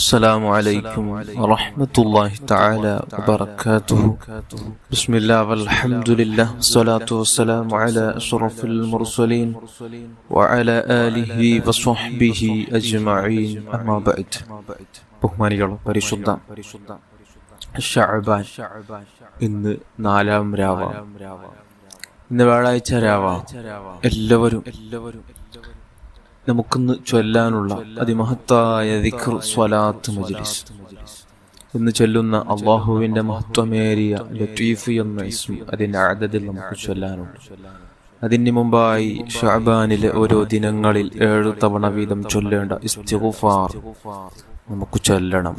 السلام عليكم ورحمة الله تعالى وبركاته. بسم الله والحمد لله والصلاة والسلام على أشرف المرسلين وعلى آله وصحبه أجمعين. أما بعد. ബഹുമാനികളെ പരിശുദ്ധ ശഅബാൻ ഇന്ന് 4-ാം രാവാണ്. ഇന്ന് വ്യാഴാഴ്ച രാവാണ്. എല്ലാവരും നമുക്കിന്ന് ചൊല്ലാനുള്ള അതിമഹത്തായ ദിക്ർ സ്വലാത്ത് മജ്ലിസ്. ഇന്ന് ചൊല്ലുന്ന അള്ളാഹുവിന്റെ മഹത്വമേറിയ ലത്തീഫ് എന്ന ഇസ്മ അതിന്റെ അദദിൽ നമുക്ക് ചൊല്ലാനുണ്ട്. അതിന് മുമ്പായി ശഅബാനിലെ ഓരോ ദിനങ്ങളിൽ 7 തവണ വീതം ചൊല്ലേണ്ട ഇസ്തിഗ്ഫാർ നമുക്ക് ചൊല്ലണം.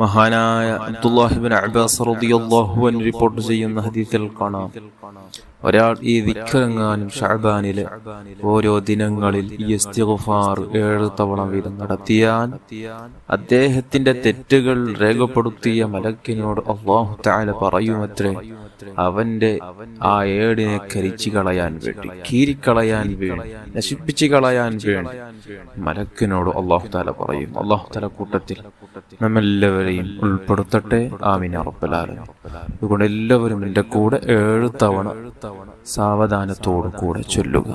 മഹാനായ അബ്ദുല്ലാഹി ഇബ്നു അബ്ബാസ് റളിയല്ലാഹു അൻഹു റിപ്പോർട്ട് ചെയ്യുന്ന ഹദീസിൽ കാണാം, ഒരാൾ ഈ ദിക്റെങ്ങാനും ശഅബാനിലെ ഓരോ ദിനങ്ങളിൽ ഈ ഇസ്തിഗ്ഫാർ 7 തവണ വീതം നടത്തിയാൽ അദ്ദേഹത്തിന്റെ തെറ്റുകൾ രേഖപ്പെടുത്തിയ മലക്കിനോട് അല്ലാഹു തആല പറയുമത്രേ, അവന്റെ ആ ഏടിനെ കരിച്ചു കളയാൻ വേണ്ടി, കീറിക്കളയാൻ വേണ്ടി, നശിപ്പിച്ചു കളയാൻ വേണ്ടി മലക്കിനോട് അല്ലാഹു തആല പറയും. അല്ലാഹു തആല കൂട്ടത്തിൽ നമ്മെല്ലാവരെയും ഉൾപ്പെടുത്തട്ടെ. ആമീൻ യാ റബ്ബൽ ആലമീൻ. അതുകൊണ്ട് എല്ലാവരും എന്റെ കൂടെ 7 തവണ സാവധാനത്തോടു കൂടെ ചൊല്ലുക.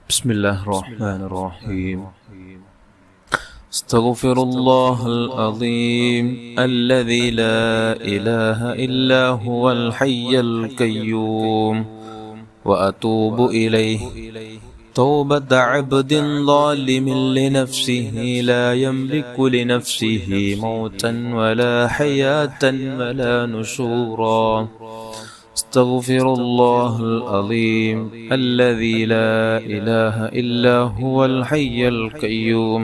ബിസ്മില്ലാഹിർ റഹ്മാനിർ റഹീം. അസ്തഗ്ഫിറുല്ലാഹൽ അസീം അല്ലദീ ലാ ഇലാഹ ഇല്ലാ ഹുവൽ ഹയ്യുൽ ഖയ്യൂം വഅതൂബു ഇലൈഹി توبة عبد ظالم لنفسه لا يملك لنفسه موتا ولا حياة ولا نشورا. استغفر الله العظيم الذي لا إله إلا هو الحي القيوم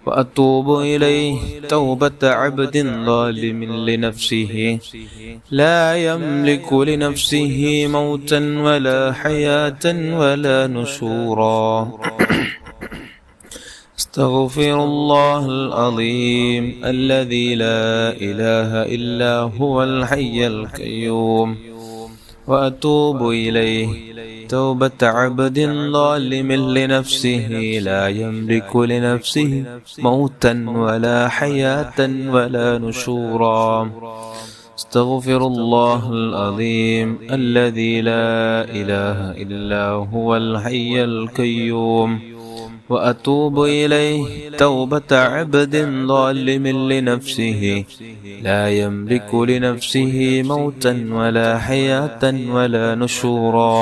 وأتوب إليه توبة عبد ظالم لنفسه لا يملك لنفسه موتا ولا حياة ولا نشورا. استغفر الله العظيم الذي لا إله إلا هو الحي القيوم وأتوب إليه توبة عبد ظالم لنفسه لا يملك لنفسه موتا ولا حياة ولا نشورا. استغفر الله العظيم الذي لا إله إلا هو الحي القيوم وأتوب إليه توبة عبد ظالم لنفسه لا يملك لنفسه موتا ولا حياة ولا نشورا.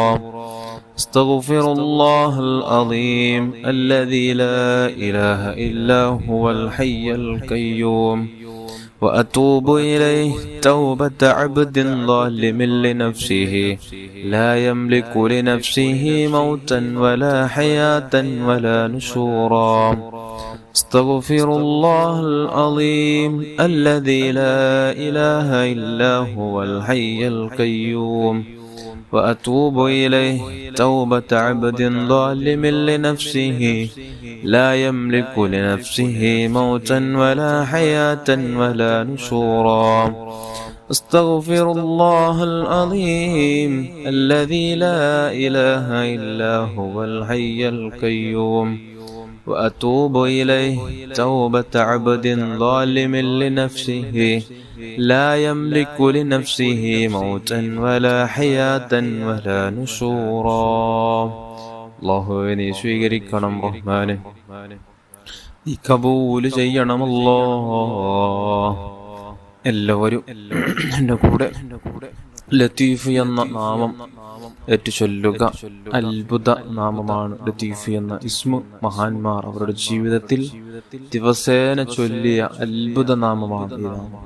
استغفر الله العظيم الذي لا إله إلا هو الحي القيوم وأتوب إليه توبة عبد ظالم لنفسه لا يملك لنفسه موتا ولا حياة ولا نشورا. استغفر الله العظيم الذي لا إله إلا هو الحي القيوم وأتوب إليه توبة عبد ظالم لنفسه لا يملك لنفسه موتا ولا حياة ولا نشورا. استغفر الله العظيم الذي لا إله إلا هو الحي القيوم وأتوب إليه توبة عبد ظالم لنفسه لا يملك لنفسه موتا ولا حياة ولا نشورا. അല്ലാഹുവേ, നീ സ്വീകരിക്കണം റഹ്മാനെ, നീ കബൂൽ ചെയ്യണമല്ലോ. എല്ലാവരും എൻ്റെ കൂടെ ലത്തീഫ് എന്ന നാമം ഏറ്റു ചൊല്ലുക. അത്ഭുത നാമമാണ് ലത്തീഫ് എന്ന ഇസ്മ. മഹാന്മാർ അവരുടെ ജീവിതത്തിൽ ദിവസേന ചൊല്ലിയ അത്ഭുത നാമമാണ് ഈ നാമം.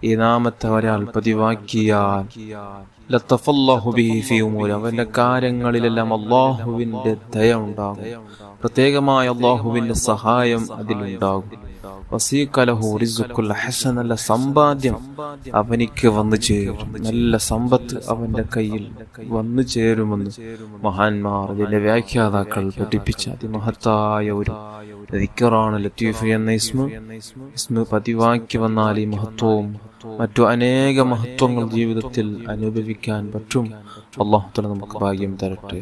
ഈ നാമത്തെ ഒരാൾ പതിവാക്കിയാൽ ലത്തഫല്ലാഹു ബിഹി ഫീ ഉമൂരി, അവന്റെ കാര്യങ്ങളിലെല്ലാം അല്ലാഹുവിന്റെ ദയ ഉണ്ടാകും. പ്രത്യേകമായ അല്ലാഹുവിന്റെ സഹായം അതിലുണ്ടാകും. വസീഖ ലഹു റിസ്ഖുൽ ഹസൻ, നല്ല സമ്പാദ്യം അവനിക്ക് വന്നു ചേരും. നല്ല സമ്പത്ത് അവന്റെ കയ്യിൽ വന്നു ചേരുമെന്ന് മഹാന്മാർ, അതിന്റെ വ്യാഖ്യാതാക്കൾ പഠിപ്പിച്ച അതിമഹത്തായ ഒരു ദിക്റാണ് ലത്തീഫ് എന്ന ഇസ്മ. പതിവാക്കി വന്നാൽ ഈ മഹത്വവും മറ്റു അനേക മഹത്വങ്ങൾ ജീവിതത്തിൽ അനുഭവിക്കാൻ പറ്റും. അല്ലാഹു തആല നമുക്ക് ഭാഗ്യം തരട്ടെ.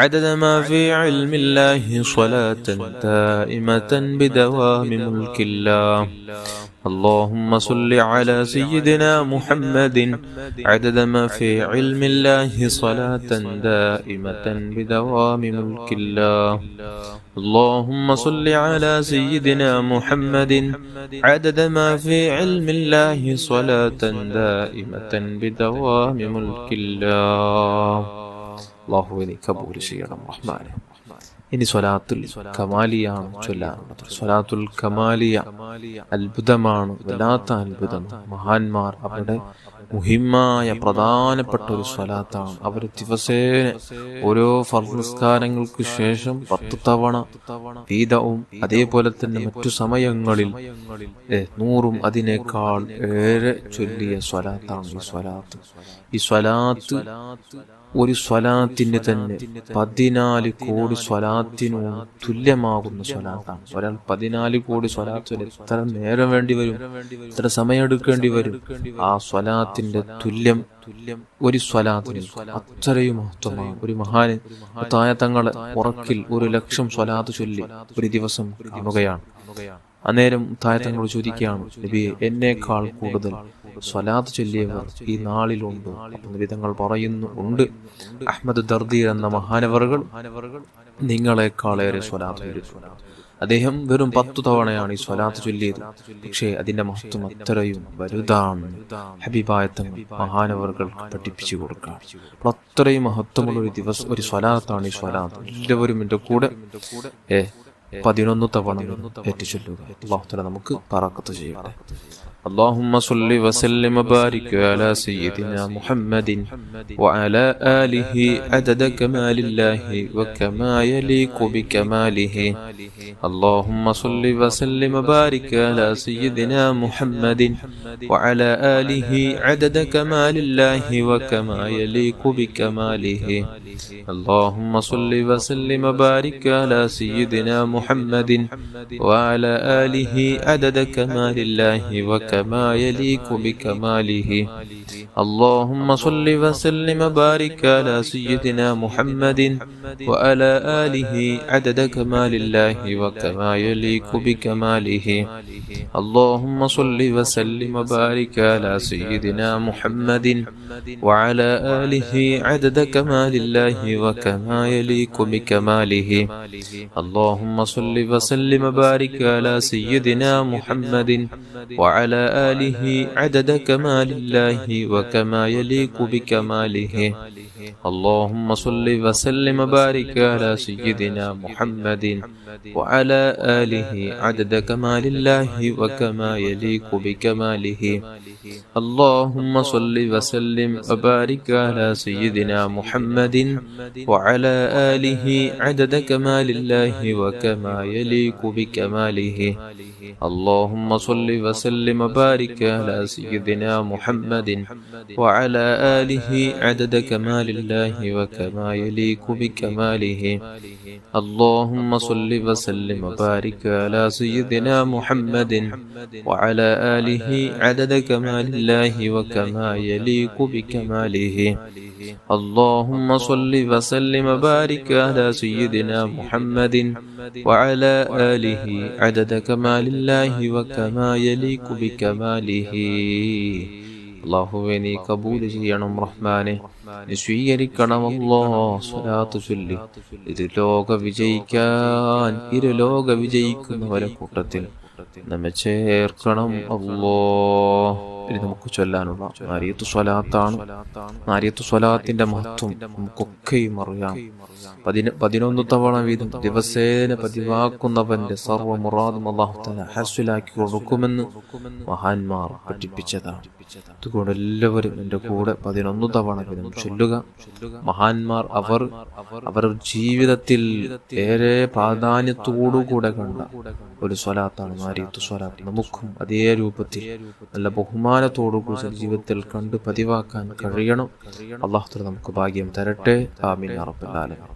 عدد ما في علم الله صلاة دائمة بدوام ملك الله. اللهم صل على سيدنا محمد عدد ما في علم الله صلاة دائمة بدوام ملك الله. اللهم صل على سيدنا محمد عدد ما في علم الله صلاة دائمة بدوام ملك الله. അല്ലാഹുവേ കബൂൽ ചെയ്യണം റഹ്മാനെ. ഇനി സ്വലാത്തുൽ കമാലിയാണ് ചൊല്ലാനുള്ളത്. സ്വലാത്തുൽ കമാലിയ അത്ഭുതമാണ്, വല്ലാത്ത അത്ഭുതം. മഹാന്മാർ അവരുടെ മുഹിമ്മായ പ്രധാനപ്പെട്ട ഒരു സ്വലാത്താണ്. അവർ ദിവസേന ഓരോ ഫർദ് നിസ്കാരങ്ങൾക്ക് ശേഷം 10 തവണ വീതവും അതേപോലെ തന്നെ മറ്റു സമയങ്ങളിൽ 100 അതിനേക്കാൾ ഏറെ ചൊല്ലിയ സ്വലാത്താണ് ഈ സ്വലാത്ത്. ഈ സ്വലാത്ത് ഒരു സ്വലാത്തിന് തന്നെ 14 കോടി സ്വലാത്തിനു തുല്യമാകുന്ന സ്വലാത്താണ്. ഒരാൾ 14 കോടി സ്വലാത്തിന് എത്ര നേരം വേണ്ടി വരും, എത്ര സമയം എടുക്കേണ്ടി വരും? ആ സ്വലാത്തിന്റെ തുല്യം ഒരു സ്വലാത്തിന് അത്രയും മഹത്വമാണ്. ഒരു മഹാന് തങ്ങളെ ഉറക്കിൽ 1,00,000 സ്വലാത്ത് ചൊല്ലി ഒരു ദിവസം കാണുകയാണ്. അന്നേരം തങ്ങളോട് ചോദിക്കുകയാണ്, നബിയെ, എന്നേക്കാൾ കൂടുതൽ സ്വലാത്ത് ചൊല്ലിയവർ ഈ നാളിലുണ്ട്? വിധങ്ങൾ പറയുന്നു, ഉണ്ട്. അഹ്മദ് ദർദി എന്ന മഹാനവറുകൾ നിങ്ങളെക്കാളേറെ സ്വലാത്ത് ചൊല്ലിയിട്ടുണ്ട്. അദ്ദേഹം വെറും 10 തവണയാണ് ഈ സ്വലാത്ത് ചൊല്ലിയത്. പക്ഷേ അതിന്റെ മഹത്വം അത്രയും വലുതാണ്. ഹബീബായ തങ്ങൾ മഹാനവറുകൾക്ക് പഠിപ്പിച്ചു കൊടുക്കാം. അത്രയും മഹത്വമുള്ള ഒരു ദിവസം ഒരു സ്വലാത്താണ് ഈ സ്വലാത്ത്. എല്ലാവരും എന്റെ കൂടെ 11 തവണ ഏറ്റുചൊല്ലുക. അല്ലാഹു തആല നമുക്ക് ബറക്കത്ത് ചെയ്യട്ടെ. اللهم صل وسلم وبارك على سيدنا محمد وعلى آله عدد كمال الله وكما يليق بكماله. اللهم صل وسلم وبارك على سيدنا محمد وعلى آله عدد كمال الله وكما يليق بكماله. اللهم صل وسلم وبارك على سيدنا محمد وعلى آله عدد كمال الله وكما يليق بكماله. اللهم صل وسلم وبارك على سيدنا محمد وعلى آله عدد كمال الله وكما يليق بكماله. اللهم صل وسلم وبارك على سيدنا محمد وعلى آله عدد كمال الله وكما يليق بكماله. اللهم صل وسلم وبارك على سيدنا محمد وعلى آله عدد كمال الله وكما يليق بكماله. اللهم صل وسلم وبارك على سيدنا محمد وعلى آله عدد كمال الله وكما يليق بكماله. اللهم صل وسلم وبارك على سيدنا محمد وعلى آله عدد كمال الله وكما يليق بكماله. اللهم صل وسلم وبارك على سيدنا محمد وعلى آله عدد كمال الله وكما يليق بكماله. اللهم صل وسلم وبارك على سيدنا محمد وعلى آله عدد كمال الله وكما يليق بكماله. اللهم صل وسلم وبارك على سيدنا محمد وعلى آله عدد كمال الله وكما يليق بكماله. അല്ലാഹുവേ, നീ കബൂൽ ചെയ്യണം റഹ്മാനെ, നീ സ്വീകരിക്കണം അല്ലാഹ്. സ്വലാത്ത് ചൊല്ലി ഇരുലോക വിജയിക്കുന്നവരെ കൂട്ടത്തിൽ നമ്മെ ചേർക്കണം അല്ലാഹ്. ഇനി നമുക്ക് ചൊല്ലാനുള്ള നാരിയത്ത് സ്വലാത്താണ്. നാരിയത്ത് സ്വലാത്തിന്റെ മഹത്വം നമുക്കൊക്കെയും അറിയാം. 11 തവണ വീതം ദിവസേന പതിവാക്കുന്നവന്റെ സർവ്വ മുറാദും അല്ലാഹു തആല ഹസ്സലാക്കി കൊടുക്കുമെന്ന് മഹാന്മാർ പഠിപ്പിച്ചതാണ്. അതുകൊണ്ട് എല്ലാവരും എൻ്റെ കൂടെ 11 തവണ വീതം ചൊല്ലുക. മഹാന്മാർ അവർ ജീവിതത്തിൽ ഏറെ പ്രാധാന്യത്തോടുകൂടെ കണ്ട ഒരു സ്വലാത്താണ് നാരിയത്ത് സ്വലാത്ത്. നമുക്കും അതേ രൂപത്തിൽ നല്ല ബഹുമാനത്തോടുകൂടി ജീവിതത്തിൽ കണ്ട് പതിവാക്കാൻ കഴിയണം. അല്ലാഹു തആല നമുക്ക് ഭാഗ്യം തരട്ടെ. ആമീൻ യാ റബ്ബൽ ആലമീൻ.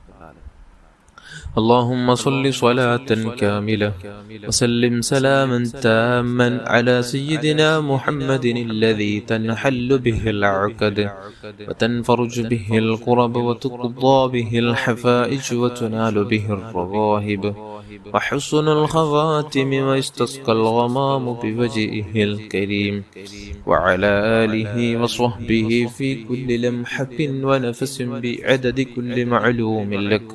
اللهم صل صلاة كاملة وسلم سلاما تاما على سيدنا محمد الذي تنحل به العقد وتنفرج به الكرب وتقضى به الحفائج وتنال به الرغائب وحسن الخواتم ويستسقى الغمام بوجهه الكريم وعلى آله وصحبه في كل لمحة ونفس بعدد كل معلوم لك.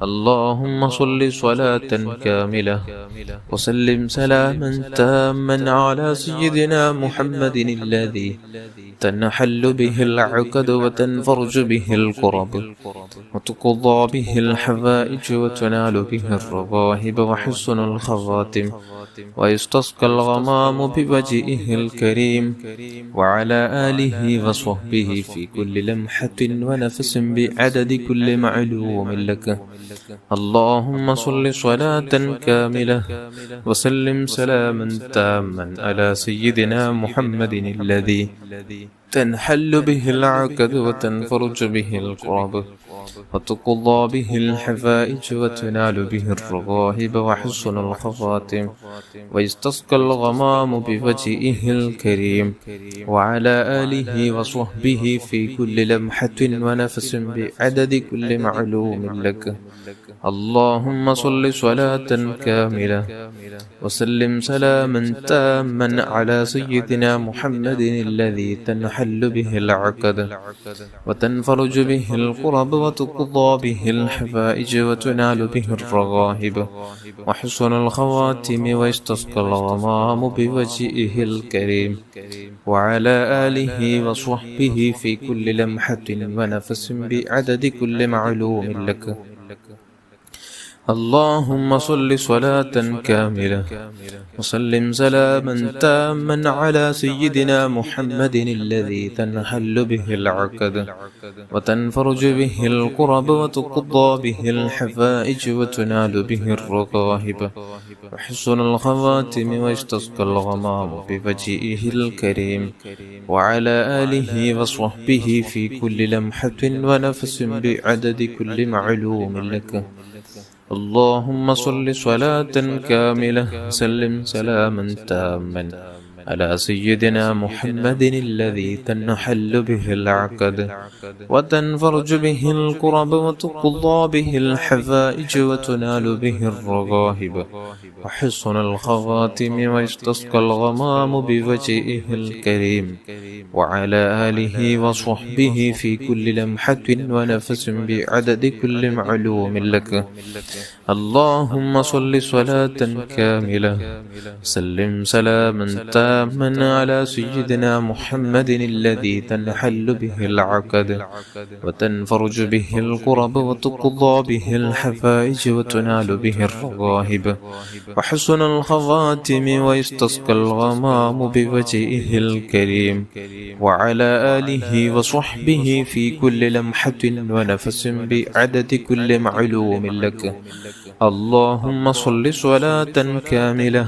اللهم صل صلاة كاملة وسلم سلاما تاما على سيدنا محمد الذي تنحل به العقد وتنفرج به الكرب وتقضى به الحوائج وتنال به الرغائب وحسن الخواتم ويستسقى الغمام بوجهه الكريم وعلى آله وصحبه في كل لمحة ونفس بعدد كل معلوم لك. اللهم صل صلاة كاملة وسلم سلاما تاما على سيدنا محمد الذي تنحل به العقد وتنفرج به الكرب وتقضى به الحفائج وتنال به الرغائب وحسن الخواتم ويستسقى الغمام بوجهه الكريم وعلى آله وصحبه في كل لمحة ونفس بعدد كل معلوم لك. اللهم صل صلاة كاملة وسلم سلاما تاما على سيدنا محمد الذي تنحل به العقد وتنفرج به الكرب وتقضى به الحفائج وتنال به الرغائب وحسن الخواتم ويستسقى الغمام بوجهه الكريم وعلى آله وصحبه في كل لمحة ونفس بعدد كل معلوم لك. اللهم صل صلاة كاملة وسلم سلاما تاما على سيدنا محمد الذي تنحل به العقد وتنفرج به الكرب وتقضى به الحفائج وتنال به الرغائب وحسن الخواتم ويستسقى الغمام بوجهه الكريم وعلى آله وصحبه في كل لمحة ونفس بعدد كل معلوم لك. اللهم صل صلاة كاملة وسلم سلاما تاما على سيدنا محمد الذي تنحل به العقد وتنفرج به الكرب وتقضى به الحفائج وتنال به الرغائب وحسن الخواتم ويستسقى الغمام بوجهه الكريم وعلى آله وصحبه في كل لمحة ونفس بعدد كل معلوم لك. اللهم صل صلاة كاملة سلم سلاما تاما على سيدنا محمد الذي تنحل به العقد وتنفرج به الكرب وتقضى به الحفائج وتنال به الرغائب وحسن الخواتم ويستسقى الغمام بوجهه الكريم وعلى آله وصحبه في كل لمحة ونفس بعدد كل معلوم لك. اللهم صل صلاة كاملة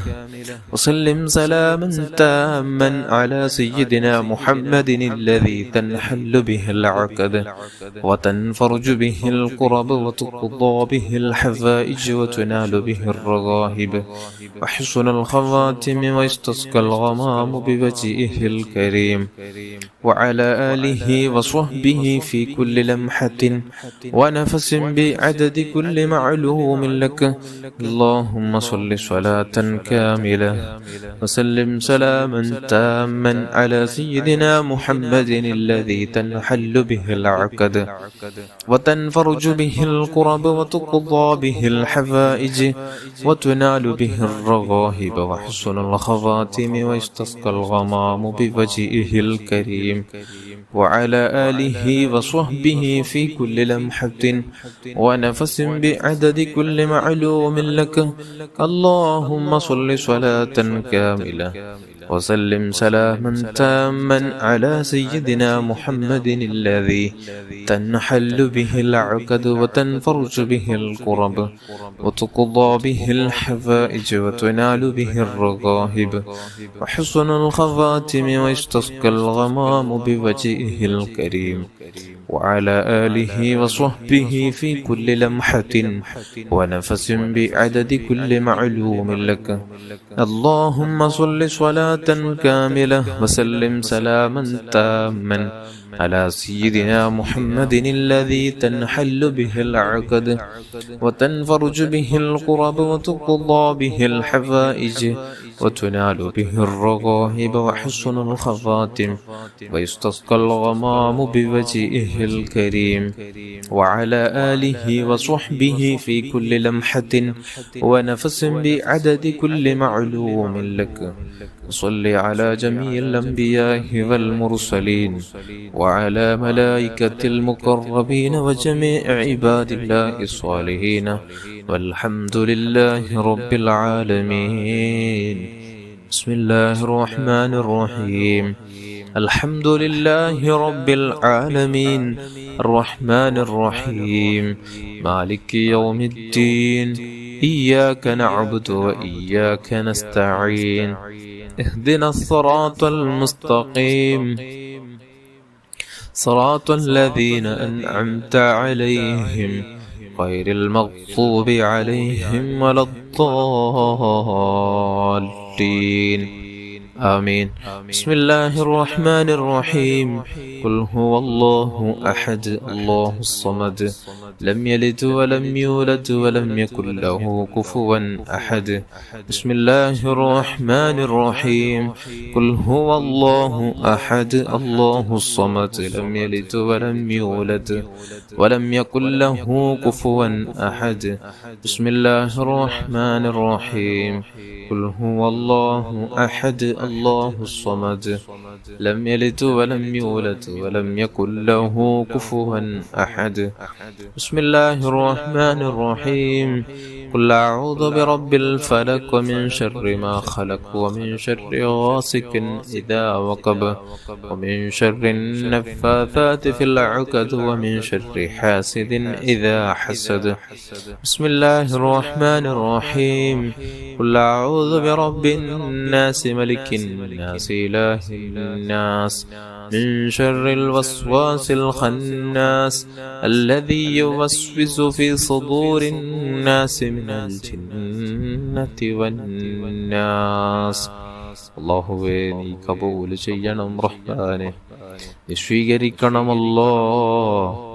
وسلم سلاما تاما على سيدنا محمد الذي تنحل به العقد وتنفرج به الكرب وتقضى به الحفائج وتنال به الرغائب وحسن الخواتم ويستسقى الغمام بوجهه الكريم وعلى آله وصحبه في كل لمحة ونفس بعدد كل معلوم لك. اللهم صل صلاة كاملة وسلم سلاما تاما على سيدنا محمد الذي تنحل به العقد وتنفرج به الكرب وتقضى به الحفائج وتنال به الرغائب وحسن الخواتم ويستسقى الغمام بوجهه الكريم وعلى آله وصحبه في كل لمحة ونفس بعدد كل معلوم لك. اللهم صل صلاة كاملة وسلم سلاما تاما على سيدنا محمد الذي تنحل به العقد وتنفرج به الكرب وتقضى به الحفائج وتنال به الرغائب وحسن الخواتم ويستسقى الغمام بوجهه الكريم وعلى آله وصحبه في كل لمحة ونفس بعدد كل معلوم لك. اللهم صل صلاة كاملة وسلم سلاما تاما على سيدنا محمد الذي تنحل به العقد وتنفرج به القرب وتقضى به الحوائج وتنال به الرغائب وحسن الخواتم ويستسقى الغمام بوجهه الكريم. وعلى آله وصحبه في كل لمحة ونفس بعدد كل معلوم لك. صل على جميع الأنبياء والمرسلين وعلى ملائكة المقربين وجميع عباد الله الصالحين والحمد لله رب العالمين. بسم الله الرحمن الرحيم. الحمد لله رب العالمين الرحمن الرحيم مالك يوم الدين إياك نعبد وإياك نستعين اهدنا الصراط المستقيم صراط الذين أنعمت عليهم غير المغضوب عليهم ولا الضالين آمين. بسم الله الرحمن الرحيم. قل هو الله أحد الله الصمد لم يلد ولم يولد ولم يكن له كفوا أحد. بسم الله الرحمن الرحيم. قل هو الله أحد الله الصمد لم يلد ولم يولد ولم يكن له كفوا أحد. بسم الله الرحمن الرحيم. قل هو الله أحد الله الصمد لم يلد ولم يولد ولم يكن له كفوا أحد. بسم الله الرحمن الرحيم. قل أعوذ برب الفلق ومن شر ما خلق ومن شر غاسق إذا وقب ومن شر النفاثات في العقد ومن شر حاسد إذا حسد. بسم الله الرحمن الرحيم. قل أعوذ برب الناس ملك الناس إله الناس من شر الوسواس الخناس الذي يوسوس في صدور الناس من الجنة والناس. അല്ലാഹുവേ നീ കബൂൽ ചെയ്യണം റഹ്മാനെ, നീ സ്വീകരിക്കണമല്ലോ.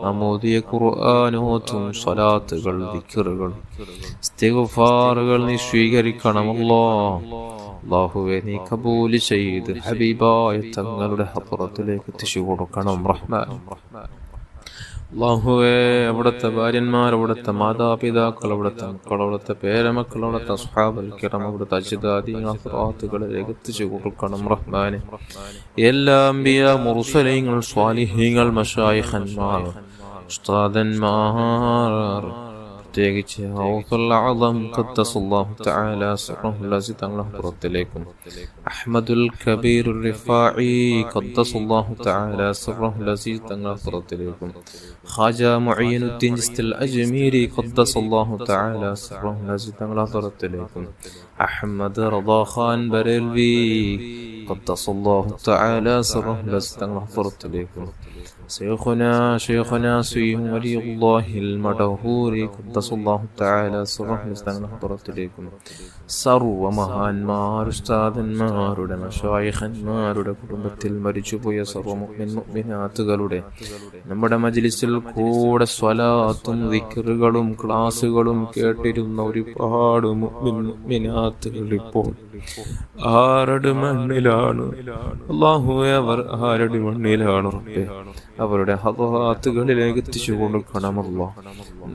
നമ്മോദിയ ഖുർആനോത്തും സ്വലാത്തുകൾ ദിക്റുകൾ ഇസ്തിഗ്ഫാറുകൾ നീ സ്വീകരിക്കണമല്ലോ. അല്ലാഹുവേ നീ കബൂൽ ചെയ്ത് ഹബീബായ തങ്ങളുടെ ഹദ്റത്തിലേക്ക് എത്തിച്ചു കൊടുക്കണം റഹ്മാൻ. അല്ലാഹുവേ അവിടുത്തെ ഭാര്യന്മാർ, അവിടുത്തെ മാതാപിതാക്കൾ, അവിടുത്തെ മക്കൾ, അവിടുത്തെ പേരമക്കൾ, അവിടുത്തെ അസ്ഹാബുൽ കിറാം, അവിടുത്തെ അജ്ദാദികളിലേക്ക് എത്തിച്ചു കൊടുക്കണം റഹ്മാനെ. എല്ലാ അംബിയ മുർസലീങ്ങൾ സ്വാലിഹീങ്ങൾ മശായിഖന്മാർ ഉസ്താദന്മാർ പ്രത്യേകിച്ച് ഔസുൽ അഅ്ളം ഖദ്ദസല്ലാഹു തആല സിറഹുൽ അസീസ് തങ്ങളുടെ പുറത്തിലേക്കും അഹ്മദുൽ കബീർ റിഫാഇ ഖദ്ദസല്ലാഹു തആല സിറഹുൽ അസീസ് തങ്ങളുടെ പുറത്തിലേക്കും ഖാജ മുഈനുദ്ദീൻ ചിസ്തിൽ അജ്മീരി ഖദ്ദസല്ലാഹു തആല സിറഹുൽ അസീസ് തങ്ങളുടെ പുറത്തിലേക്കും അഹ്മദ് റദാ ഖാൻ ബരൽവി ഖദ്ദസല്ലാഹു തആല സിറഹുൽ അസീസ് തങ്ങളുടെ പുറത്തിലേക്കും شيخنا سيد ولي الله المدهور قدس الله تعالى سره ിലേക്കും സർവമഹാന്മാർ ഉസ്താദന്മാരുടെ മശായിഖന്മാരുടെ കുടുംബത്തിൽ മരിച്ചുപോയ സർവ്വ മുഅ്മിൻ മുഅ്മിനാത്തുകളുടെ നമ്മുടെ മജ്ലിസിൽ കൂടെ സ്വലാത്തും ദിക്റുകളും ക്ലാസുകളും കേട്ടിരുന്ന ഒരുപാട് മുഅ്മിൻ മുഅ്മിനാത്തുകൾ ഇപ്പോൾ ആരുടെ മണ്ണിലാണ്? അല്ലാഹുവേ അവർ ആരുടെ മണ്ണിലാണ് റബ്ബേ? അവരുടെ ഹദറാത്തുകളിലേക്ക് എത്തിച്ചു കൊടുക്കണമല്ലോ.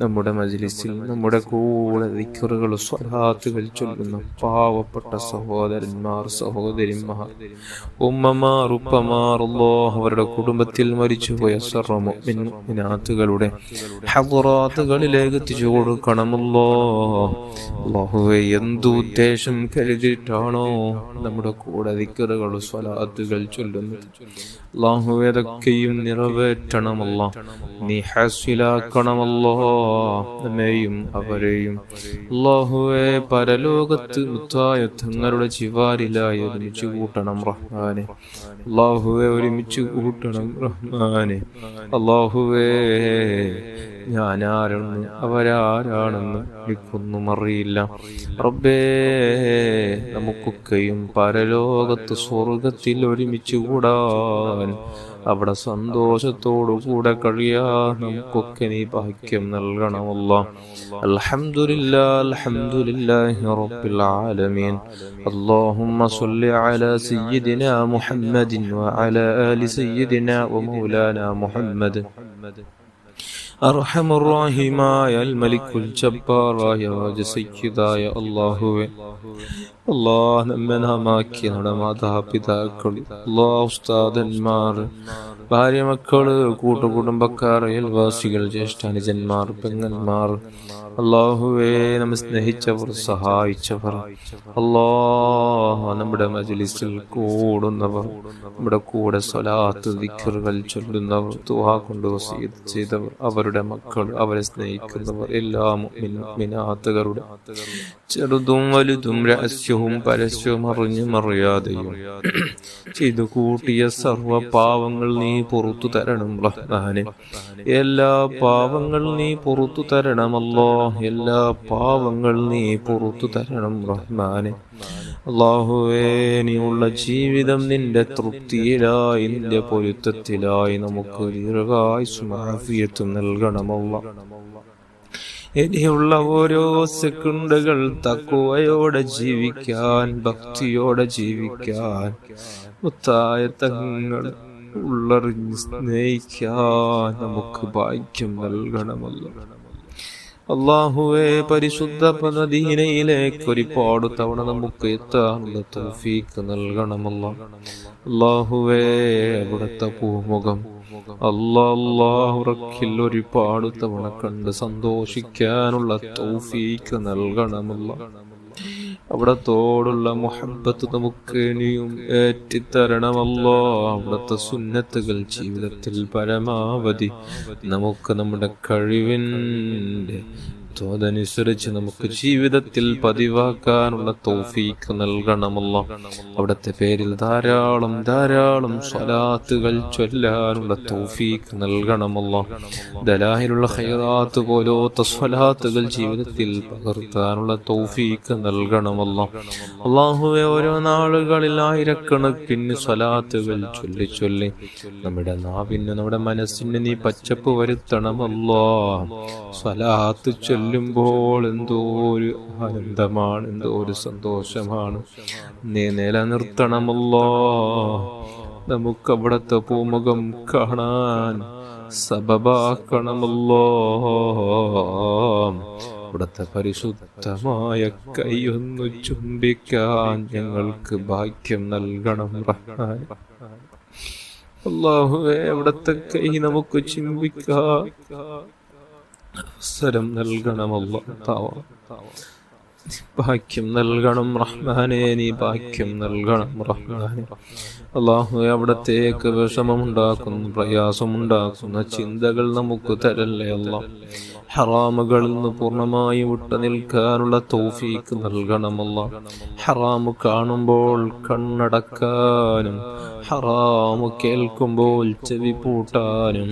നമ്മുടെ മജ്ലിസിൽ നമ്മുടെ കൂടെ ദിക്റുകൾ സ്വലാത്തുകൾ ചൊല്ലുന്ന പാവപ്പെട്ട സഹോദരന്മാർ സഹോദരിമാർ ഉമ്മമാർ ഉപ്പമാർ അല്ലാഹ് അവരുടെ കുടുംബത്തിൽ മരിച്ചുപോയ സർവ്വ മുഅ്മിൻ മുഅ്മിനാത്തുകളുടെ ഹദറാത്തുകളിലേക്ക് എത്തിച്ചു കൊടുക്കണമല്ലോ. അല്ലാഹുവേ എന്ത് ഉദ്ദേശം കരുതിയിട്ടാണോ നമ്മുടെ കൂടെ ദിക്റുകൾ സ്വലാത്തുകൾ ചൊല്ലുന്നത്? അല്ലാഹുവേ അതൊക്കെയും നിറവേറ്റണമല്ലോ, നീ ഹാസിലാക്കണമല്ലോ നമ്മെയും അവരെയും. അല്ലാഹുവേ, പരലോകത്ത് മുത്തായ തങ്ങളുടെ ജിവാരിലായി ഒരുമിച്ച് കൂട്ടണം റഹ്മാനെ. അല്ലാഹുവേ, ഒരുമിച്ച് കൂട്ടണം റഹ്മാനെ. അല്ലാഹുവേ, ഞാനാരെന്ന് അവരാരാണെന്ന് എനിക്കൊന്നും അറിയില്ല റബ്ബേ. നമുക്കൊക്കെയും പരലോകത്ത് സ്വർഗത്തിൽ ഒരുമിച്ച് കൂടാൻ, അവിടെ സന്തോഷത്തോടു കൂടെ കഴിയാൻ നമുക്കൊക്കെ നീ ഭാഗ്യം നൽകണമല്ലോ. അൽഹംദുലില്ലാഹ്, അൽഹംദുലില്ലാഹി റബ്ബിൽ ആലമീൻ. അല്ലാഹുമ്മ സ്വല്ലി അലാ സയ്യിദിനാ മുഹമ്മദിൻ വഅലാ ആലി സയ്യിദിനാ വമൗലാനാ മുഹമ്മദ്. അർഹമുർറഹീമായ അൽ മലിക്കുൽ ജബ്ബാറായ സയ്യിദായ അല്ലാഹുവേ, അല്ലാഹ് നമ്മെ നാമാക്കിയ നമ്മുടെ മാതാപിതാക്കൾ, അല്ലാഹ് ഉസ്താദന്മാർ, ഭാര്യ, മക്കള്, കൂട്ടുകുടുംബക്കാർ, അയൽവാസികൾ, ജ്യേഷ്ഠാനുജന്മാർ, പെങ്ങന്മാർ, അല്ലാഹുവേ, നമ്മെ സ്നേഹിച്ചവർ, സഹായിച്ചവർ, അല്ലാഹ് നമ്മുടെ മജ്ലിസിൽ കൂടുന്നവർ, നമ്മുടെ കൂടെ സ്വലാത്ത് ദിക്റുകൾ ചൊല്ലുന്നവർ, ദുആ കൊണ്ട് വസിയത്ത് ചെയ്തവർ, അവരുടെ മക്കൾ, അവരെ സ്നേഹിക്കുന്നവർ, എല്ലാ മുഅ്മിനാത്തുകളുടെ ചെറുതും വലുതും രഹസ്യവും പരസ്യവും അറിഞ്ഞും അറിയാതെയും ചെയ്തു കൂട്ടിയ സർവ പാവങ്ങൾ നീ പുറത്തു തരണം റഹ്മാനെ. എല്ലാ പാവങ്ങൾ നീ പുറത്തു തരണമല്ലോ, എല്ലാ പാവങ്ങൾ നീ പുറത്തു തരണം റഹ്മാനെ. അല്ലാഹുവേ, നീയുള്ള ജീവിതം നിന്റെ തൃപ്തിയിലായി, നിന്റെ പൊരുത്തത്തിലായി നമുക്ക് ദീർഘായുസ്സും ആഫിയത്തും നൽകണമല്ലോ. ഇനിയുള്ള ഓരോ സെക്കൻഡുകൾ തഖ്വയോടെ ജീവിക്കാൻ, ഭക്തിയോടെ ജീവിക്കാൻ, മുത്തായ തങ്ങൾ ഉള്ളറിഞ്ഞ് സ്നേഹിക്കാൻ നമുക്ക് ഭാഗ്യം നൽകണമല്ലോ. അല്ലാഹുവേ, പരിശുദ്ധ മദീനയിലേക്ക് ഒരുപാട് തവണ നമുക്ക് എത്താനുള്ള തൗഫീഖ് നൽകണമല്ലോ. അല്ലാഹുവേ, അവിടുത്തെ പൂമുഖം അല്ലാഹുറക്കിൽ ഒരുപാട് തവണ കണ്ട് സന്തോഷിക്കാനുള്ള തൗഫീഖ് നൽകണമല്ലോ. അവിടത്തോടുള്ള മുഹബ്ബത്ത് നമുക്ക് ഇനിയും ഏറ്റിത്തരണമല്ലോ. അവിടുത്തെ സുന്നത്തുകൾ ജീവിതത്തിൽ പരമാവധി നമുക്ക് നമ്മുടെ കഴിവിൻ്റെ അതനുസരിച്ച് നമുക്ക് ജീവിതത്തിൽ പതിവാക്കാനുള്ള തൗഫീഖ് നൽകണമല്ലോ. അവിടുത്തെ പേരിൽ ധാരാളം ധാരാളം സ്വലാത്തുകൾ ചൊല്ലാനുള്ള തൗഫീഖ് നൽകണമല്ലോ. ദലാഹിലുള്ള ഖൈറാത്ത് പോലത്തെ സ്വലാത്തുകൾ ജീവിതത്തിൽ പകർത്താനുള്ള തൗഫീഖ് നൽകണമല്ലോ. അല്ലാഹുവേ, ഓരോ നാളുകളിൽ ആയിരക്കണക്കിന് സ്വലാത്തുകൾ ചൊല്ലി ചൊല്ലി നമ്മുടെ നാവിന്, നമ്മുടെ മനസ്സിന് നീ പച്ചപ്പ് വരുത്തണമല്ലോ. സ്വലാത്ത് ചൊല്ലുമ്പോൾ എന്തോ ഒരു ആനന്ദമാണ്, എന്തോ ഒരു സന്തോഷമാണ്. നീ നിലനിർത്തണമല്ലോ. നമുക്ക് അവിടുത്തെ പൂമുഖം കാണാൻ സബബാക്കണമല്ലോ. അവിടുത്തെ പരിശുദ്ധമായ കൈയൊന്നു ചുംബിക്കാൻ ഞങ്ങൾക്ക് ഭാഗ്യം നൽകണം റഹ്മാൻ. അല്ലാഹുവേ, അവിടുത്തെ കൈ നമുക്ക് ചുംബിക്കാൻ അവസരം നൽകണമല്ലോ. ഭാഗ്യം നൽകണം റഹ്മാനെ, നീ ഭാഗ്യം നൽകണം റഹ്മാനെ. അല്ലാഹുവേ, അവിടത്തേക്ക് വിഷമമുണ്ടാക്കുന്ന, പ്രയാസമുണ്ടാക്കുന്ന ചിന്തകൾ നമുക്ക് തരല്ലേ അല്ലാഹ്. ഹറാമുകളിൽ നിന്ന് പൂർണ്ണമായി വിട്ടു നിൽക്കാനുള്ള തൗഫീഖ് നൽകണമല്ലോ. ഹറാമു കാണുമ്പോൾ കണ്ണടക്കാനും, ഹറാമു കേൾക്കുമ്പോൾ ചെവി പൂട്ടാനും,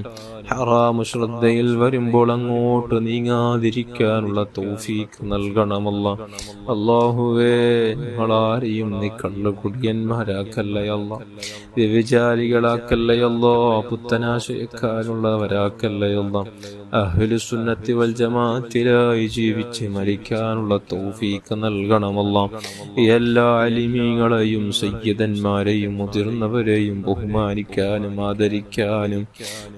ഹറാമു ശ്രദ്ധയിൽ വരുമ്പോൾ അങ്ങോട്ട് നീങ്ങാതിരിക്കാനുള്ള തൗഫീഖ് നൽകണമല്ലോ. അല്ലാഹുവേ, ഞങ്ങളാരെയും നീ കള്ളുകുടിയന്മാരാക്കല്ലയല്ല, വ്യഭിചാരികളാക്കല്ലയല്ലോ, പുത്തനാശയക്കാരുള്ളവരാക്കല്ലയല്ല. അഹ്ലുസുന്നത്തി വൽ ജമാഅത്തിലായി ജീവിച്ച് മരിക്കാനുള്ള തൗഫീഖ് നൽകണമല്ലോ. എല്ലാ അലിമീങ്ങളെയും സയ്യിദന്മാരെയും മുതിർന്നവരെയും ബഹുമാനിക്കാനും ആദരിക്കാനും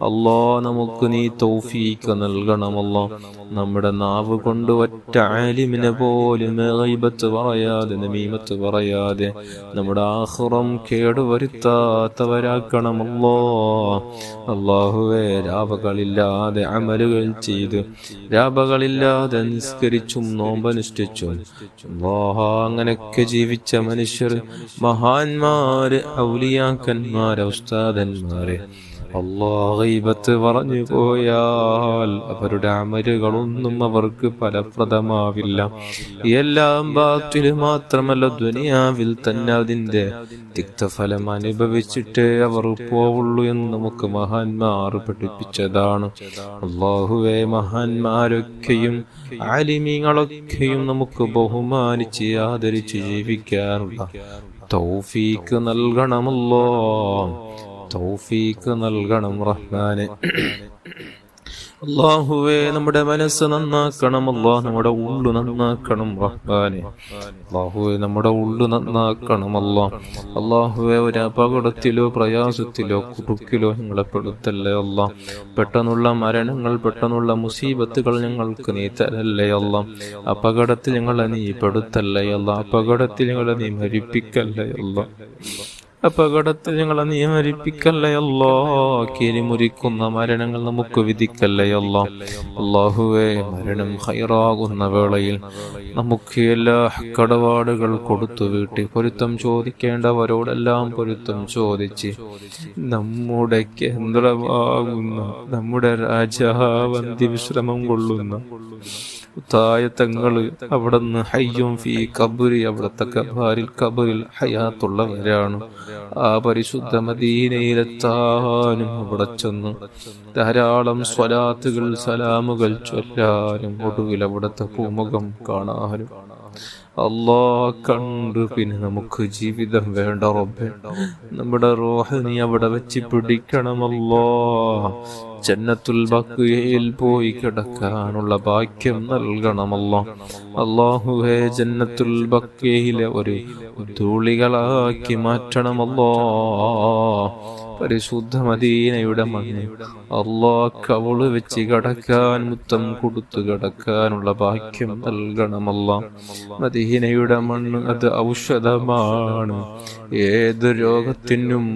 അല്ലാഹ് നമുക്ക് നീ തൗഫീഖ് നൽകണമല്ലോ. നമ്മുടെ നാവ് കൊണ്ട് ഒറ്റ ആലിമിനെ പോലും ഗൈബത്ത് പറയാതെ, നമീമത്ത് പറയാതെ നമ്മുടെ ആഖിറം കേടുവരുത്താത്തവരാക്കണമല്ലോ. അല്ലാഹുവേ, രാപകളില്ലാതെ അമലുകൾ ചെയ്ത്, രാപകളില്ലാതെ നിസ്കരിച്ചും നോമ്പനുഷ്ഠിച്ചും അങ്ങനെയൊക്കെ ജീവിച്ച മനുഷ്യർ, മഹാന്മാര്, ഔലിയാക്കന്മാര്, ഉസ്താദന്മാര്, ഗൈബത്ത് പറഞ്ഞു പോയാൽ അവരുടെ അമലുകളൊന്നും അവർക്ക് ഫലപ്രദമാവില്ല. എല്ലാം ബാത്തില് മാത്രമല്ല, ദുനിയാവിൽ തന്നെ അതിന്റെ തിക്തഫലം അനുഭവിച്ചിട്ടേ അവർ പോവുള്ളൂ എന്ന് നമുക്ക് മഹാന്മാർ പഠിപ്പിച്ചതാണ്. അല്ലാഹുവേ, മഹാന്മാരൊക്കെയും ആലിമീങ്ങളൊക്കെയും നമുക്ക് ബഹുമാനിച്ച് ആദരിച്ച് ജീവിക്കാനുള്ള തൗഫീക്ക് നൽകണമല്ലോ. തൗഫീക്ക് നൽകണം റഹ്മാനെ. അല്ലാഹുവേ, നമ്മുടെ മനസ്സ് നന്നാക്കണം. നമ്മുടെ ഉള്ളു നന്നാക്കണം റഹ്മാനെ. അല്ലാഹുവേ, നമ്മുടെ ഉള്ളു നന്നാക്കണം. അല്ലാഹുവേ, ഒരു അപകടത്തിലോ പ്രയാസത്തിലോ കുടുക്കിലോ ഞങ്ങളെ പെടുത്തല്ലേ അല്ലാ. പെട്ടെന്നുള്ള മരണങ്ങൾ, പെട്ടെന്നുള്ള മുസീബത്തുകൾ ഞങ്ങൾക്ക് നീ തരല്ലേ അല്ലാ. അപകടത്തിൽ ഞങ്ങളെ നീ പെടുത്തല്ലേ അല്ലാ. അപകടത്തിൽ ഞങ്ങളെ നീ മരിപ്പിക്കല്ലേ അല്ലാ. അപകടത്തിൽ ഞങ്ങളെ നീ മരിപ്പിക്കല്ലേ അല്ലാ. കീരിമുറിക്കുന്ന മരണങ്ങൾ നമുക്ക് വിധിക്കല്ലേ അല്ലാ. അല്ലാഹുവേ, മരണം ഖൈറാകുന്ന വേളയിൽ നമുക്ക് എല്ലാ കടപാടുകൾ കൊടുത്തു വീട്ടി പൊരുത്തം ചോദിക്കേണ്ടവരോടെല്ലാം പൊരുത്തം ചോദിച്ച് നമ്മുടെ കേന്ദ്രമാകുന്ന നമ്മുടെ രാജാവന്തി വിശ്രമം കൊള്ളുന്ന തങ്ങള് അവിടുന്ന് ഹയ്യും ഫീ ഖബറി, അവിടുത്തെ ഖബറിൽ ഹയാത്തുള്ളവരാണ്. ആ പരിശുദ്ധ മദീനയിലെത്താനും അവിടെ ചെന്ന് ധാരാളം സ്വലാത്തുകൾ സലാമുകൾ ചൊല്ലാനും ഒടുവിൽ അവിടുത്തെ പൂമുഖം കാണാനും അല്ലാ കണ്ടു പിന്നെ നമുക്ക് ജീവിതം വേണ്ട റബ്ബേ. നമ്മുടെ റൂഹ് നീ അവിടെ വെച്ച് പിടിക്കണമല്ലോ. ജന്നത്തുൽ ബഖീയിൽ പോയി കിടക്കാനുള്ള ഭാഗ്യം നൽകണമല്ലോ. അല്ലാഹുവേ, ജന്നത്തുൽ ബഖീയിലെ ഒരു ധൂളികളാക്കി മാറ്റണമല്ലോ. പരിശുദ്ധ മദീനയുടെ മണ്ണ് അല്ലാ കവള് വെച്ച് കിടക്കാൻ, മുത്തം കൊടുത്തു കിടക്കാനുള്ള ഭാഗ്യം നൽകണമല്ലോ. മദീനയുടെ മണ്ണ് അത് ഔഷധമാണ്, ഏത് രോഗത്തിനും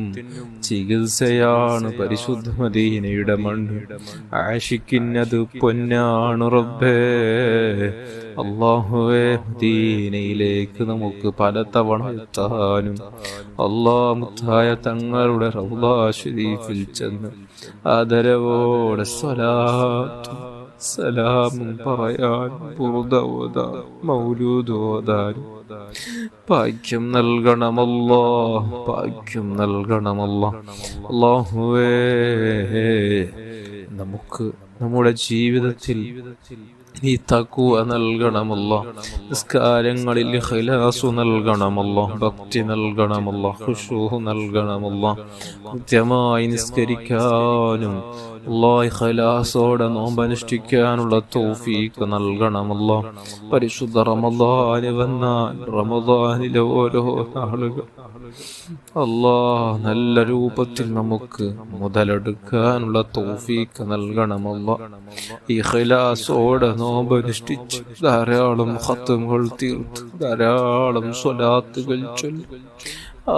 ചികിത്സയാണ് പരിശുദ്ധ മദീനയുടെ മണ്ണ്. ആശിക്കിന്നത് പൊന്നാണ് റബ്ബേ. അല്ലാഹുവേ, മദീനയിലേക്ക് നമുക്ക് പലതവണ എത്താനും മുത്തായ തങ്ങളുടെ റൗള ശരീഫിൽ ചെന്ന് ആദരവോടെ സ്വലാത്തും സലാമും പറയാൻ, ബുർദ ഓതാൻ, മൗലൂദ് ഓതാൻ ഭാഗ്യം നൽകണമല്ലോ. ഭാഗ്യം നൽകണമല്ലോ. അല്ലാഹുവേ, നമുക്ക് നമ്മുടെ ജീവിതത്തിൽ നീ തഖ്വ നൽകണമല്ലോ. നിസ്കാരങ്ങളിൽ ഇഖ്ലാസ് നൽകണമല്ലോ. ഭക്തി നൽകണമല്ലോ. ഖുശൂ നൽകണമല്ലോ. കൃത്യമായി നിസ്കരിക്കാനും ഇഖ്ലാസോടെ നോമ്പനുഷ്ഠിക്കാനുള്ള തൗഫീഖ് നൽകണമല്ലോ. പരിശുദ്ധ റമദാൻ വന്നാൽ റമദാനിലെ ഓരോ നാളുകൾ നല്ല രൂപത്തിൽ നമുക്ക് മുതലെടുക്കാനുള്ള തൗഫീഖ് നൽകണമല്ലോ. ഇഖ്ലാസോടെ നോമ്പനുഷ്ഠിച്ച് ധാരാളം ഖത്മുകൾ തീർത്ത് ധാരാളം സ്വലാത്തുകൾ ചൊല്ലി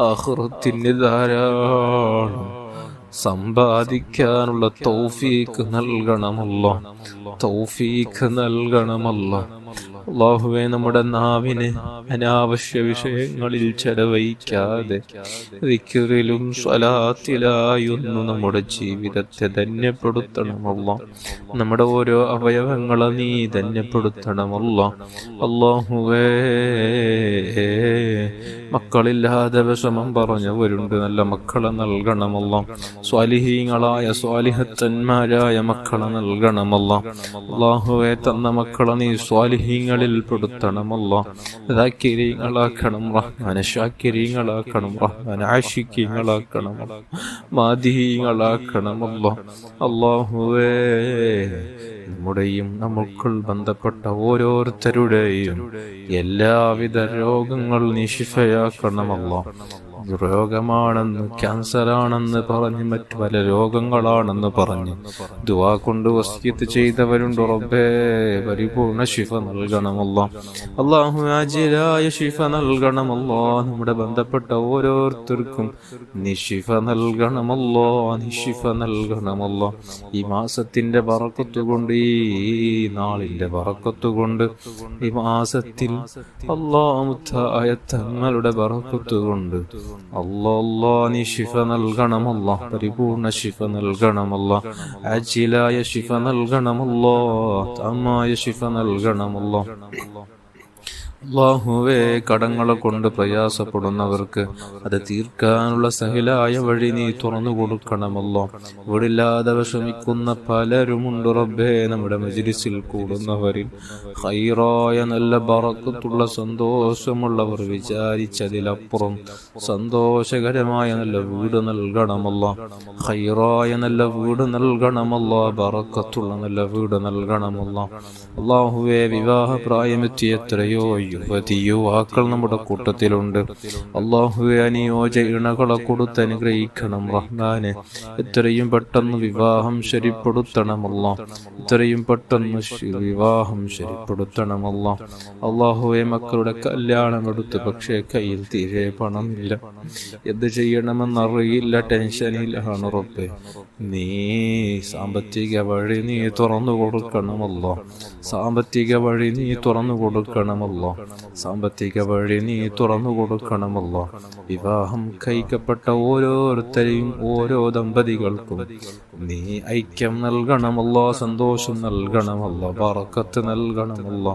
ആഖിറത്തിന് ധാരാളം സമ്പാദിക്കാനുള്ള തൗഫീഖ് നൽകണമല്ലോ. തൗഫീഖ് നൽകണമല്ലോ. അല്ലാഹുവേ, നമ്മുടെ നാവിനെ അനാവശ്യ വിഷയങ്ങളിൽ ചെലവഴിക്കാതെ ദിക്റിലും സ്വലാത്തിലായൊന്നു നമ്മുടെ ജീവിതത്തെ ധന്യപ്പെടുത്തണമല്ലോ. നമ്മുടെ ഓരോ അവയവങ്ങളെ നീ ധന്യപ്പെടുത്തണമല്ലോ. അല്ലാഹുവേ, മക്കളില്ലാതെ വിഷമം പറഞ്ഞവരുണ്ട്, നല്ല മക്കളെ നൽകണമല്ലോ. സ്വാലിഹീങ്ങളായ സ്വാലിഹത്തന്മാരായ മക്കളെ നൽകണമല്ലോ. അല്ലാഹുവേ, തന്ന മക്കളെ നീ സ്വാലിഹീങ്ങൾ പെടുത്തണമല്ലോ. ദാക്കിരീങ്ങളാക്കണം റഹ്മാനെ, ശാക്കിരീങ്ങളാക്കണം റഹ്മാനെ, ആശിക്കീങ്ങളാക്കണം, മാദിഹീങ്ങളാക്കണമല്ലോ. അല്ലാഹുവേ, നമ്മുടെയും നമുക്കുൾ ബന്ധപ്പെട്ട ഓരോരുത്തരുടെയും എല്ലാവിധ രോഗങ്ങൾ നീ ശിഫയാക്കണമല്ലോ. രോഗമാണെന്ന്, ക്യാൻസറാണെന്ന് പറഞ്ഞ് മറ്റു പല രോഗങ്ങളാണെന്ന് പറഞ്ഞ് ദുആ കൊണ്ട് വസിയത്ത് ചെയ്തവരുണ്ട്. റബ്ബേ, പരിപൂർണ ശിഫ നൽകണമല്ലോ. അല്ലാഹു ആജിലായ ശിഫ നൽകണമല്ലോ. നമ്മുടെ ബന്ധപ്പെട്ട ഓരോരുത്തർക്കും നീ ശിഫ നൽകണമല്ലോ. നീ ശിഫ നൽകണമല്ലോ. ഈ മാസത്തിന്റെ ബറക്കത്ത് കൊണ്ട്, ഈ നാളിന്റെ ബറക്കത്ത് കൊണ്ട്, ഈ മാസത്തിൽ അല്ലാഹു തങ്ങളുടെ ബറക്കത്ത് കൊണ്ട് അല്ലാ നീ ശിഫ നൽകണമല്ല, പരിപൂർണ ശിഫ നൽകണമല്ല, അജിലായ ശിഫ നൽകണമല്ല, തമായ ശിഫ നൽകണമല്ല. അല്ലാഹുവേ, കടങ്ങളെ കൊണ്ട് പ്രയാസപ്പെടുന്നവർക്ക് അത് തീർക്കാനുള്ള സഹിലായ വഴി നീ തുറന്നു കൊടുക്കണമല്ലോ. ഇവിടില്ലാതെ വിഷമിക്കുന്ന പലരുമുണ്ട് റബ്ബേ. നമ്മുടെ മജ്ലിസിൽ കൂടുന്നവരിൽ ഖൈറായ നല്ല ബറക്കത്തുള്ള സന്തോഷമുള്ളവർ വിചാരിച്ചതിലപ്പുറം സന്തോഷകരമായ നല്ല വീട് നൽകണമല്ലോ. ഖൈറായ നല്ല വീട് നൽകണമല്ലോ, ബറക്കത്തുള്ള നല്ല വീട് നൽകണമല്ലോ. അല്ലാഹുവേ, വിവാഹ പ്രായമെത്തിയ എത്രയോ യുവതിയുവാക്കൾ നമ്മുടെ കൂട്ടത്തിലുണ്ട്. അല്ലാഹുവേ, അനുയോജ്യ ഇണകളെ കൊടുത്ത് അനുഗ്രഹിക്കണം റഹ്മാനെ. എത്രയും പെട്ടെന്ന് വിവാഹം ശരിപ്പെടുത്തണമല്ലോ, എത്രയും പെട്ടെന്ന് വിവാഹം ശരിപ്പെടുത്തണമല്ലോ. അല്ലാഹുവേ, മക്കളുടെ കല്യാണം എടുത്ത് പക്ഷേ കയ്യിൽ തീരെ പണമില്ല, എന്ത് ചെയ്യണമെന്നറിയില്ല, ടെൻഷനിലാണ് റബ്ബേ. നീ സാമ്പത്തിക വഴി നീ തുറന്നു കൊടുക്കണമല്ലോ, സാമ്പത്തിക വഴി നീ തുറന്നു കൊടുക്കണമല്ലോ, സാമ്പത്തിക വഴി നീ തുറന്നു കൊടുക്കണമല്ലോ. വിവാഹം കഴിക്കപ്പെട്ട ഓരോരുത്തരെയും ഓരോ ദമ്പതികൾക്കും നീ ഐക്യം നൽകണമല്ലോ, സന്തോഷം നൽകണമല്ലോ, ബറക്കത്ത് നൽകണമല്ലോ.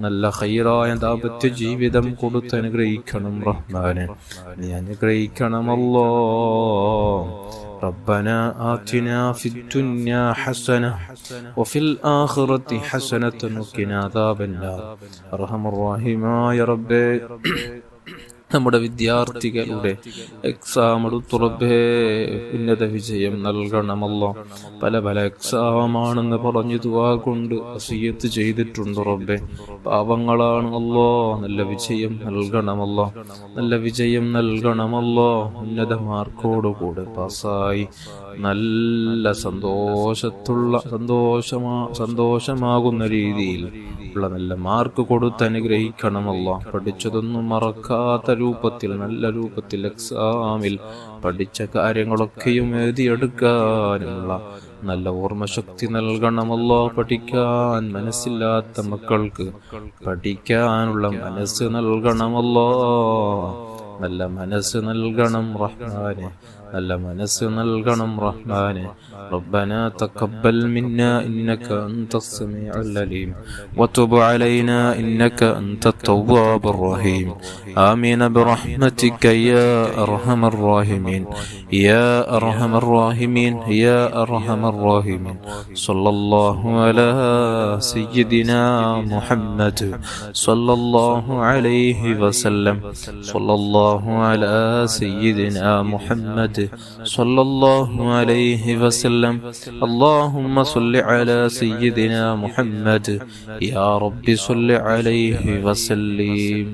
നല്ല ഖൈറായ ദാമ്പത്യ ജീവിതം കൊടുത്ത് അനുഗ്രഹിക്കണം റഹ്മാനെ, നീ അനുഗ്രഹിക്കണമല്ലോ. ربنا آتنا في الدنيا حسنة وفي الآخرة حسنة وقنا عذاب النار. أرحم الراحمين يا رب. നമ്മുടെ വിദ്യാർത്ഥികളുടെ എക്സാം എടുത്തുറബേ ഉന്നത വിജയം നൽകണമല്ലോ. പല പല എക്സാമാണെന്ന് പറഞ്ഞു ദുആ കൊണ്ട് വസിയത്ത് ചെയ്തിട്ടുണ്ട് റബ്ബേ. പാവങ്ങളാണ് അല്ലോ, നല്ല വിജയം നൽകണമല്ലോ, നല്ല വിജയം നൽകണമല്ലോ. ഉന്നത മാർക്കോടുകൂടെ പാസ്സായി നല്ല സന്തോഷമാകുന്ന രീതിയിൽ ഉള്ള നല്ല മാർക്ക് കൊടുത്ത് അനുഗ്രഹിക്കണമല്ലോ. പഠിച്ചതൊന്നും മറക്കാത്ത രൂപത്തിൽ നല്ല രൂപത്തിൽ എക്സാമിൽ പഠിച്ച കാര്യങ്ങളൊക്കെയും എഴുതിയെടുക്കാനുള്ള നല്ല ഓർമ്മശക്തി നൽകണമല്ലോ. പഠിക്കാൻ മനസ്സില്ലാത്ത മക്കൾക്ക് പഠിക്കാനുള്ള മനസ്സ് നൽകണമല്ലോ. നല്ല മനസ്സ് നൽകണം റഹ്മാനെ, നല്ല മനസ്സ് നൽകണം റഹ്മാനെ. ربنا تقبل منا إنك أنت السميع العليم وتب علينا إنك أنت التواب الرحيم. آمين برحمتك يا أرحم الراحمين، يا أرحم الراحمين، يا أرحم الراحمين. صلى الله على سيدنا محمد صلى الله عليه وسلم، صلى الله على سيدنا محمد صلى الله عليه وسلم. اللهم صل على سيدنا محمد يا رب صل عليه وسلم.